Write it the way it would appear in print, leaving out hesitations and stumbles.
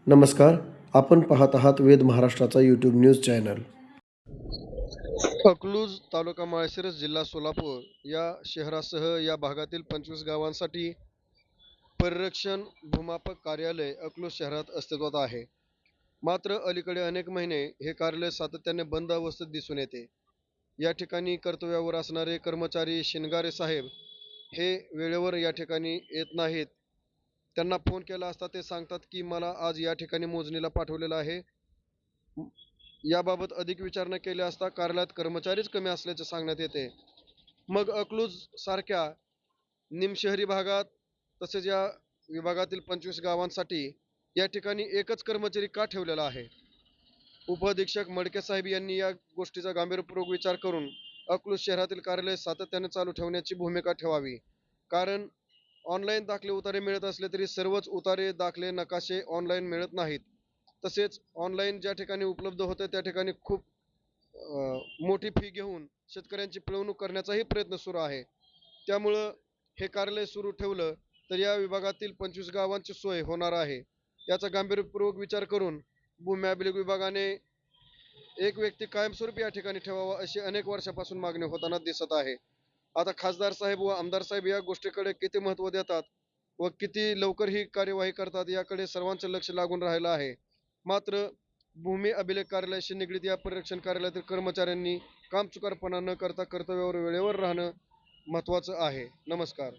नमस्कार. आपण पाहत आहात वेद महाराष्ट्राचा यूट्यूब न्यूज चॅनल. अकलूज तालुका माळशिरस जिल्हा सोलापूर या शहरासह या भागातील 25 गावांसाठी परिरक्षण भूमापक कार्यालय अकलूज शहरात अस्तित्वात आहे. मात्र अलीकडे अनेक महिने हे कार्यालय सातत्याने बंद अवस्थेत दिसून येते. या ठिकाणी कर्तव्यावर असणारे कर्मचारी शिनगारे साहेब हे वेळेवर या ठिकाणी येत नाहीत. त्यांना फोन केला असता ते सांगतात की मला आज या ठिकाणी मोजणीला पाठवलेलं आहे. याबाबत अधिक विचारणा केली असता कार्यालयात कर्मचारीच कमी असल्याचे सांगण्यात येते. मग अकलूज सारख्या निमशहरी भागात तसेच या विभागातील 25 गावांसाठी या ठिकाणी एकच कर्मचारी का ठेवलेला आहे? उपअधीक्षक मडके साहेब यांनी या गोष्टीचा गांभीर्यपूर्वक विचार करून अकलूज शहरातील कार्यालय सातत्याने चालू ठेवण्याची भूमिका ठेवावी. कारण ऑनलाईन दाखले उतारे मिळत असले तरी सर्वच उतारे दाखले नकाशे ऑनलाईन मिळत नाहीत. तसेच ऑनलाईन ज्या ठिकाणी उपलब्ध होते त्या ठिकाणी खूप मोठी फी घेऊन शेतकऱ्यांची पिळवणूक करण्याचाही प्रयत्न सुरू आहे. त्यामुळं हे कार्यालय सुरू ठेवलं तर या विभागातील 25 गावांची सोय होणार आहे. याचा गांभीर्यपूर्वक विचार करून भूमी अभिलेख विभागाने एक व्यक्ती कायमस्वरूपी या ठिकाणी ठेवावा अशी अनेक वर्षापासून मागणी होताना दिसत आहे. आता खासदार साहेब व आमदार साहेब या गोष्टीकडे किती महत्त्व देतात व किती लवकर ही कार्यवाही करतात याकडे सर्वांचं लक्ष लागून राहिलं आहे. मात्र भूमी अभिलेख कार्यालयाशी निगडीत या परिरक्षण कार्यालयातील कर्मचाऱ्यांनी कामचुकारपणा न करता कर्तव्यावर वेळेवर राहणं महत्त्वाचं आहे. नमस्कार.